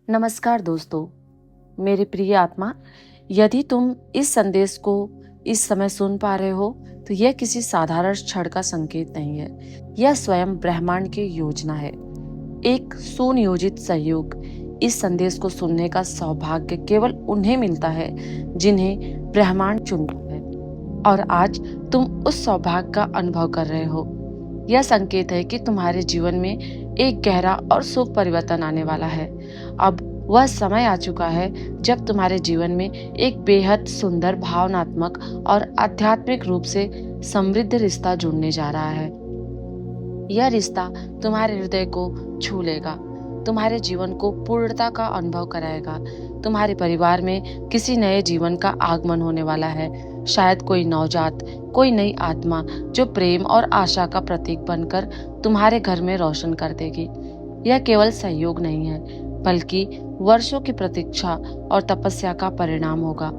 नमस्कार दोस्तों, मेरे प्रिय आत्मा, यदि तुम इस संदेश को इस समय सुन पा रहे हो, तो यह किसी साधारण क्षण का संकेत नहीं है। यह स्वयं ब्रह्मांड की योजना है, एक सुनियोजित सहयोग। इस संदेश को सुनने का सौभाग्य केवल उन्हें मिलता है जिन्हें ब्रह्मांड चुनता है, और आज तुम उस सौभाग्य का अनुभव कर रहे हो। यह संकेत है कि तुम्हारे जीवन में एक गहरा और शुभ परिवर्तन आने वाला है। अब वह समय आ चुका है जब तुम्हारे जीवन में एक बेहद सुंदर, भावनात्मक और आध्यात्मिक रूप से समृद्ध रिश्ता जुड़ने जा रहा है। यह रिश्ता तुम्हारे हृदय को छू लेगा, तुम्हारे जीवन को पूर्णता का अनुभव कराएगा। तुम्हारे परिवार में किसी नए जीवन का आगमन होने वाला है। शायद कोई नवजात, कोई नई आत्मा जो प्रेम और आशा का प्रतीक बनकर तुम्हारे घर में रोशन कर देगी। यह केवल सहयोग नहीं है, बल्कि वर्षों की प्रतीक्षा और तपस्या का परिणाम होगा।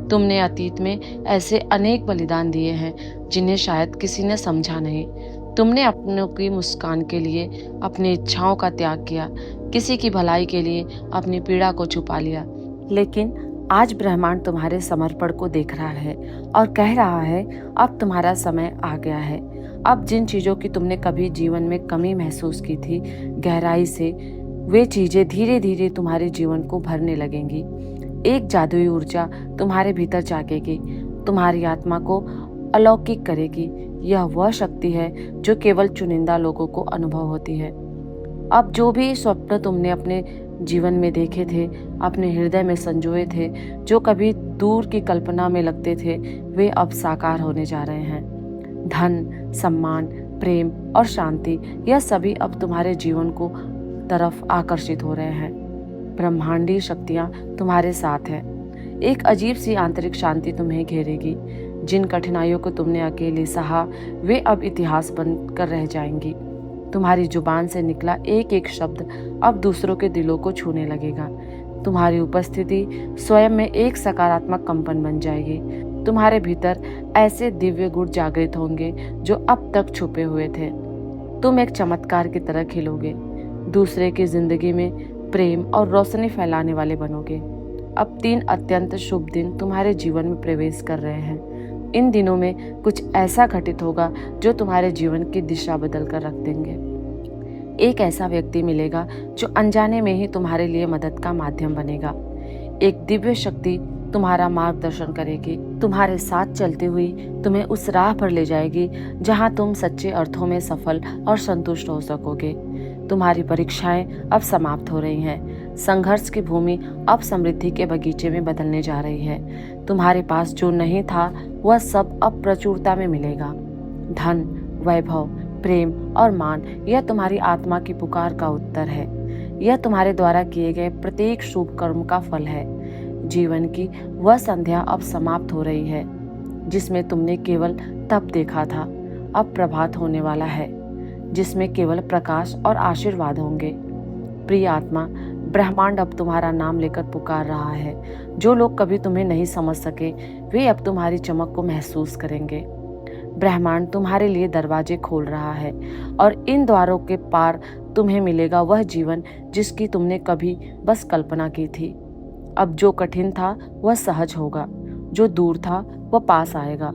तुमने अतीत में ऐसे अनेक बलिदान दिए हैं जिन्हें शायद किसी ने समझा नहीं। तुमने अपनों की मुस्कान के लिए अपनी इच्छाओं का त्याग किया, किसी की भलाई के लिए अपनी पीड़ा को छुपा लिया। लेकिन आज ब्रह्मांड तुम्हारे समर्पण को देख रहा है और कह रहा है, अब तुम्हारा समय आ गया है। अब जिन चीजों की तुमने कभी जीवन में कमी महसूस की थी, गहराई से वे चीजें धीरे धीरे तुम्हारे जीवन को भरने लगेंगी। एक जादुई ऊर्जा तुम्हारे भीतर जागेगी, तुम्हारी आत्मा को अलौकिक करेगी। यह वह शक्ति है जो केवल चुनिंदा लोगों को अनुभव होती है। अब जो भी स्वप्न तुमने अपने जीवन में देखे थे, अपने हृदय में संजोए थे, जो कभी दूर की कल्पना में लगते थे, वे अब साकार होने जा रहे हैं। धन, सम्मान, प्रेम और शांति, यह सभी अब तुम्हारे जीवन को तरफ आकर्षित हो रहे हैं। ब्रह्मांडीय शक्तियां तुम्हारे साथ हैं। एक अजीब सी आंतरिक शांति तुम्हें घेरेगी। जिन कठिनाइयों को तुमने अकेले सहा, वे अब इतिहास बनकर रह जाएंगी। तुम्हारी जुबान से निकला एक एक शब्द अब दूसरों के दिलों को छूने लगेगा। तुम्हारी उपस्थिति स्वयं में एक सकारात्मक कंपन बन जाएगी। तुम्हारे भीतर ऐसे दिव्य गुण जागृत होंगे जो अब तक छुपे हुए थे। तुम एक चमत्कार की तरह खिलोगे, दूसरे की जिंदगी में प्रेम और रोशनी फैलाने वाले बनोगे। अब 3 अत्यंत शुभ दिन तुम्हारे जीवन में प्रवेश कर रहे हैं। इन दिनों में कुछ ऐसा घटित होगा जो तुम्हारे जीवन की दिशा बदल कर रख देंगे। एक ऐसा व्यक्ति मिलेगा जो अनजाने में ही तुम्हारे लिए मदद का माध्यम बनेगा। एक दिव्य शक्ति तुम्हारा मार्गदर्शन करेगी, तुम्हारे साथ चलती हुई तुम्हें उस राह पर ले जाएगी जहां तुम सच्चे अर्थों में सफल और संतुष्ट हो सकोगे। तुम्हारी परीक्षाएं अब समाप्त हो रही हैं। संघर्ष की भूमि अब समृद्धि के बगीचे में बदलने जा रही है। तुम्हारे पास जो नहीं था, वह सब अब प्रचुरता में मिलेगा। धन, वैभव, प्रेम और मान, यह तुम्हारी आत्मा की पुकार का उत्तर है। यह तुम्हारे द्वारा किए गए प्रत्येक शुभ कर्म का फल है। जीवन की वह संध्या अब समाप्त हो रही है जिसमें तुमने केवल तप देखा था। अब प्रभात होने वाला है जिसमें केवल प्रकाश और आशीर्वाद होंगे। प्रिय आत्मा, ब्रह्मांड अब तुम्हारा नाम लेकर पुकार रहा है। जो लोग कभी तुम्हें नहीं समझ सके, वे अब तुम्हारी चमक को महसूस करेंगे। ब्रह्मांड तुम्हारे लिए दरवाजे खोल रहा है और इन द्वारों के पार तुम्हें मिलेगा वह जीवन जिसकी तुमने कभी बस कल्पना की थी। अब जो कठिन था वह सहज होगा, जो दूर था वह पास आएगा,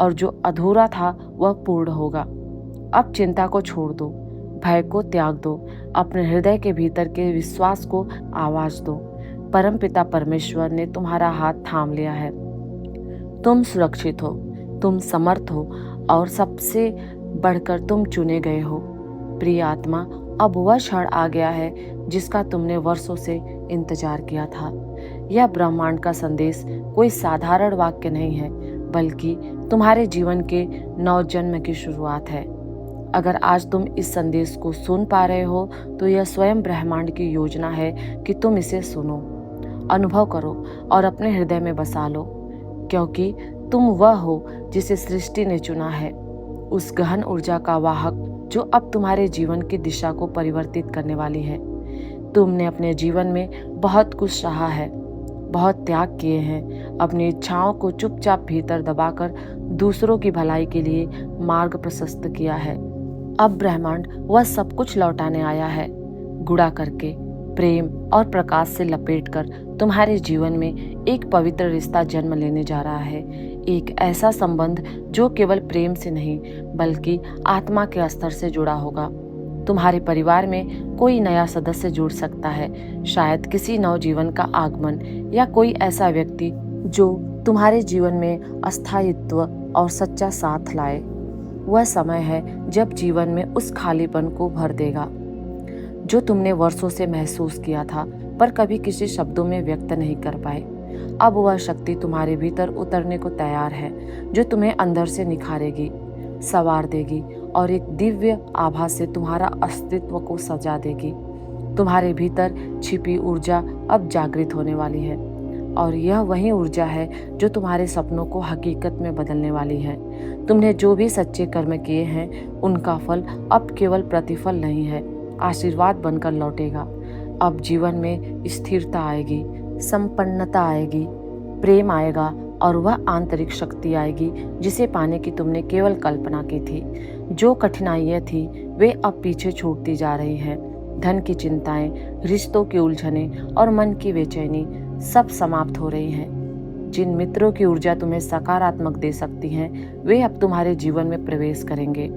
और जो अधूरा था वह पूर्ण होगा। अब चिंता को छोड़ दो, भय को त्याग दो, अपने हृदय के भीतर के विश्वास को आवाज दो। परमपिता परमेश्वर ने तुम्हारा हाथ थाम लिया है। तुम सुरक्षित हो, तुम समर्थ हो और सबसे बढ़कर तुम चुने गए हो। प्रिय आत्मा, अब वह क्षण आ गया है जिसका तुमने वर्षों से इंतजार किया था। यह ब्रह्मांड का संदेश कोई साधारण वाक्य नहीं है, बल्कि तुम्हारे जीवन के नव जन्म की शुरुआत है। अगर आज तुम इस संदेश को सुन पा रहे हो, तो यह स्वयं ब्रह्मांड की योजना है कि तुम इसे सुनो, अनुभव करो और अपने हृदय में बसा लो, क्योंकि तुम वह हो जिसे सृष्टि ने चुना है, उस गहन ऊर्जा का वाहक जो अब तुम्हारे जीवन की दिशा को परिवर्तित करने वाली है। तुमने अपने जीवन में बहुत कुछ सहा है, बहुत त्याग किए हैं, अपनी इच्छाओं को चुपचाप भीतर दबाकर दूसरों की भलाई के लिए मार्ग प्रशस्त किया है। अब ब्रह्मांड वह सब कुछ लौटाने आया है, गुणा करके, प्रेम और प्रकाश से लपेटकर तुम्हारे जीवन में एक पवित्र रिश्ता जन्म लेने जा रहा है। एक ऐसा संबंध जो केवल प्रेम से नहीं बल्कि आत्मा के स्तर से जुड़ा होगा। तुम्हारे परिवार में कोई नया सदस्य जुड़ सकता है, शायद किसी नवजीवन का आगमन या कोई ऐसा व्यक्ति जो तुम्हारे जीवन में अस्थायित्व और सच्चा साथ लाए। वह समय है जब जीवन में उस खालीपन को भर देगा जो तुमने वर्षों से महसूस किया था पर कभी किसी शब्दों में व्यक्त नहीं कर पाए। अब वह शक्ति तुम्हारे भीतर उतरने को तैयार है जो तुम्हें अंदर से निखारेगी, संवार देगी और एक दिव्य आभा से तुम्हारा अस्तित्व को सजा देगी। तुम्हारे भीतर छिपी ऊर्जा अब जागृत होने वाली है और यह वही ऊर्जा है जो तुम्हारे सपनों को हकीकत में बदलने वाली है। तुमने जो भी सच्चे कर्म किए हैं उनका फल अब केवल प्रतिफल नहीं है, आशीर्वाद बनकर लौटेगा। अब जीवन में स्थिरता आएगी, संपन्नता आएगी, प्रेम आएगा और वह आंतरिक शक्ति आएगी जिसे पाने की तुमने केवल कल्पना की थी। जो कठिनाइयाँ थी वे अब पीछे छूटती जा रही हैं। धन की चिंताएं, रिश्तों की उलझने और मन की बेचैनी सब समाप्त हो रही हैं। जिन मित्रों की ऊर्जा तुम्हें सकारात्मक दे सकती हैं वे अब तुम्हारे जीवन में प्रवेश करेंगे,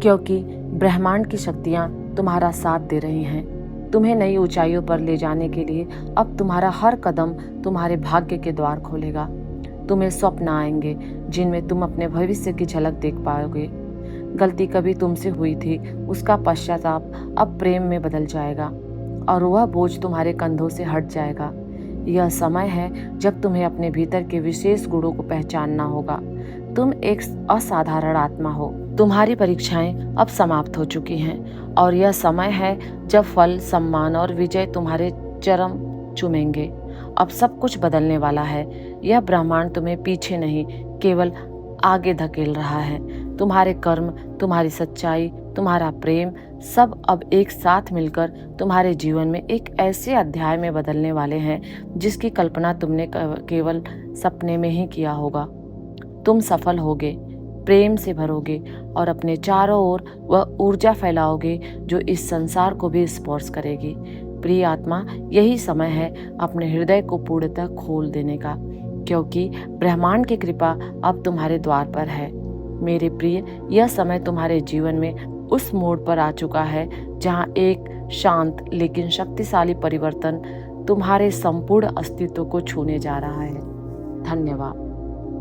क्योंकि ब्रह्मांड की शक्तियाँ तुम्हारा साथ दे रही हैं। तुम्हें नई ऊंचाइयों पर ले जाने के लिए अब तुम्हारा हर कदम तुम्हारे भाग्य के द्वार खोलेगा। तुम्हें स्वप्न आएंगे जिनमें तुम अपने भविष्य की झलक देख पाओगे। गलती कभी तुमसे हुई थी, उसका पश्चाताप अब प्रेम में बदल जाएगा और वह बोझ तुम्हारे कंधों से हट जाएगा। यह समय है जब तुम्हें अपने भीतर के विशेष गुणों को पहचानना होगा। तुम एक असाधारण आत्मा हो। तुम्हारी परीक्षाएं अब समाप्त हो चुकी हैं और यह समय है जब फल, सम्मान और विजय तुम्हारे चरम चूमेंगे। अब सब कुछ बदलने वाला है। यह ब्रह्मांड तुम्हें पीछे नहीं केवल आगे धकेल रहा है। तुम्हारे कर्म, तुम्हारी सच्चाई, तुम्हारा प्रेम सब अब एक साथ मिलकर तुम्हारे जीवन में एक ऐसे अध्याय में बदलने वाले हैं जिसकी कल्पना तुमने केवल सपने में ही किया होगा। तुम सफल होगे, प्रेम से भरोगे और अपने चारों ओर वह ऊर्जा फैलाओगे जो इस संसार को भी स्पर्श करेगी। प्रिय आत्मा, यही समय है अपने हृदय को पूर्णतः खोल देने का, क्योंकि ब्रह्मांड की कृपा अब तुम्हारे द्वार पर है। मेरे प्रिय, यह समय तुम्हारे जीवन में उस मोड़ पर आ चुका है जहां एक शांत लेकिन शक्तिशाली परिवर्तन तुम्हारे संपूर्ण अस्तित्व को छूने जा रहा है। धन्यवाद।